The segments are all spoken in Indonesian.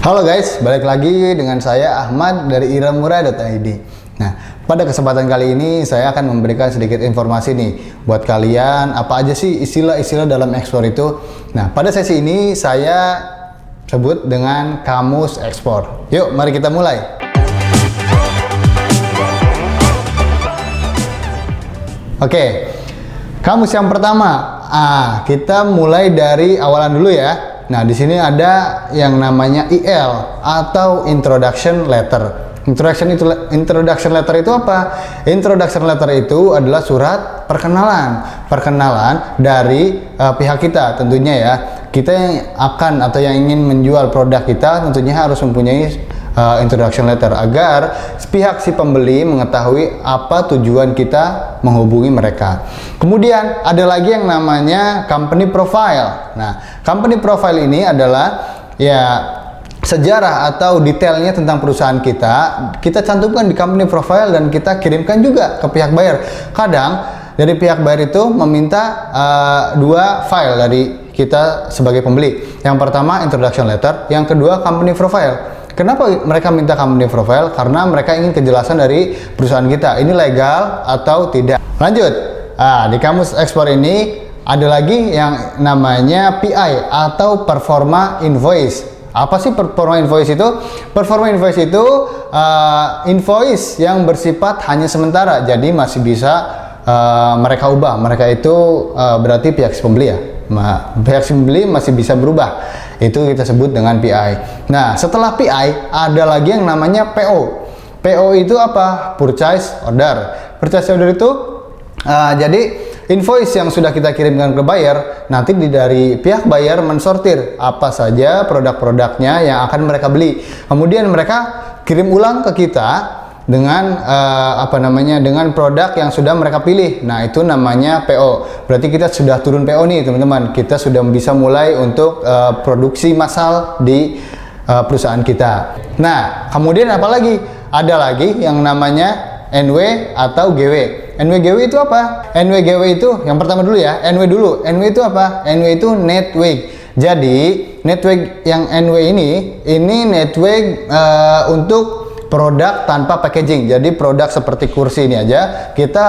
Halo guys, balik lagi dengan saya Ahmad dari iramurah.id. Nah, pada kesempatan kali ini saya akan memberikan sedikit informasi nih buat kalian apa aja sih istilah-istilah dalam ekspor itu. Nah, pada sesi ini saya sebut dengan kamus ekspor. Yuk, mari kita mulai. Oke, kamus yang pertama. Kita mulai dari awalan dulu ya. Nah, di sini ada yang namanya IL atau Introduction Letter. Introduction Letter itu apa? Introduction Letter itu adalah surat perkenalan dari pihak kita tentunya ya. Kita yang akan atau yang ingin menjual produk kita tentunya harus mempunyai introduction letter agar pihak si pembeli mengetahui apa tujuan kita menghubungi mereka. Kemudian ada lagi yang namanya company profile. Nah, company profile ini adalah ya sejarah atau detailnya tentang perusahaan kita cantumkan di company profile dan kita kirimkan juga ke pihak buyer. Kadang dari pihak buyer itu meminta dua file dari kita sebagai pembeli. Yang pertama introduction letter, yang kedua company profile. Kenapa mereka minta company profile? Karena mereka ingin kejelasan dari perusahaan kita. Ini legal atau tidak. Lanjut. Di kamus ekspor ini ada lagi yang namanya PI atau performa invoice. Apa sih performa invoice itu? Performa invoice itu invoice yang bersifat hanya sementara. Jadi masih bisa mereka ubah. Mereka itu berarti pihak si pembeli ya. Pihak si pembeli masih bisa berubah. Itu kita sebut dengan PI. Nah, setelah PI ada lagi yang namanya PO. PO itu apa? Purchase Order. Purchase Order itu jadi invoice yang sudah kita kirimkan ke buyer, nanti dari pihak buyer mensortir apa saja produk-produknya yang akan mereka beli. Kemudian mereka kirim ulang ke kita dengan dengan produk yang sudah mereka pilih. Nah, itu namanya PO. Berarti kita sudah turun PO nih teman-teman. Kita sudah bisa mulai untuk produksi massal di perusahaan kita. Nah, kemudian apa lagi? Ada lagi yang namanya NW atau GW. NW-GW itu apa? NW-GW itu yang pertama dulu ya. NW dulu. NW itu apa? NW itu network. Jadi network yang NW ini network untuk produk tanpa packaging. Jadi produk seperti kursi ini aja kita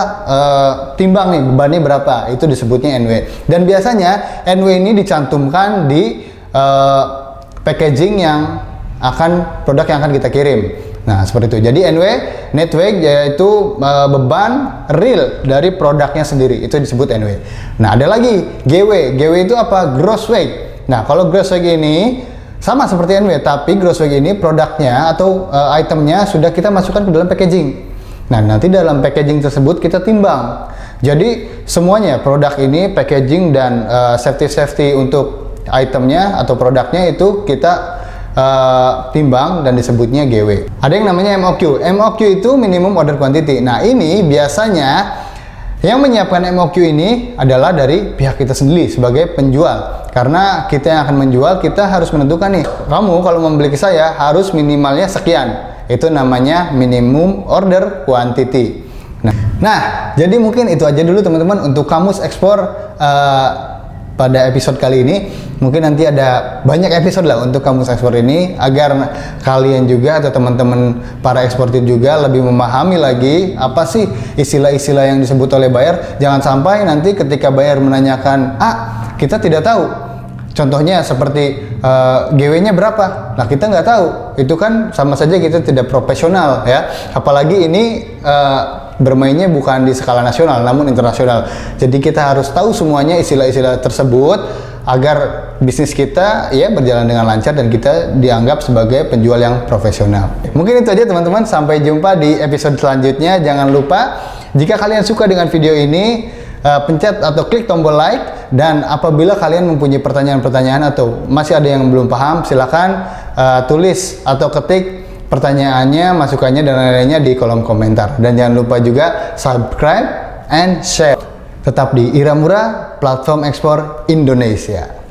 timbang nih bebannya berapa, itu disebutnya NW. Dan biasanya NW ini dicantumkan di packaging yang produk yang akan kita kirim. Nah, seperti itu. Jadi NW network yaitu beban real dari produknya sendiri, itu disebut NW. Nah, ada lagi GW. GW itu apa? Gross weight. Nah, kalau gross weight ini sama seperti NW, tapi gross weight ini produknya atau itemnya sudah kita masukkan ke dalam packaging. Nah, nanti dalam packaging tersebut kita timbang. Jadi semuanya produk ini, packaging dan safety untuk itemnya atau produknya itu kita timbang dan disebutnya GW. Ada yang namanya MOQ. MOQ itu minimum order quantity. Nah, ini biasanya yang menyiapkan MOQ ini adalah dari pihak kita sendiri sebagai penjual. Karena kita yang akan menjual, kita harus menentukan nih, kamu kalau membeli ke saya harus minimalnya sekian. Itu namanya minimum order quantity. Nah, jadi mungkin itu aja dulu teman-teman untuk kamus ekspor pada episode kali ini. Mungkin nanti ada banyak episode lah untuk kamus ekspor ini agar kalian juga atau teman-teman para eksportir juga lebih memahami lagi apa sih istilah-istilah yang disebut oleh buyer. Jangan sampai nanti ketika buyer menanyakan, kita tidak tahu. Contohnya seperti GW-nya berapa? Nah, kita nggak tahu. Itu kan sama saja kita tidak profesional ya. Apalagi ini bermainnya bukan di skala nasional namun internasional. Jadi kita harus tahu semuanya istilah-istilah tersebut agar bisnis kita ya berjalan dengan lancar dan kita dianggap sebagai penjual yang profesional. Mungkin itu aja teman-teman, sampai jumpa di episode selanjutnya. Jangan lupa jika kalian suka dengan video ini, pencet atau klik tombol like, dan apabila kalian mempunyai pertanyaan-pertanyaan atau masih ada yang belum paham, silakan tulis atau ketik pertanyaannya, masukannya dan lain-lainnya di kolom komentar. Dan jangan lupa juga subscribe and share. Tetap di Iramurah, platform ekspor Indonesia.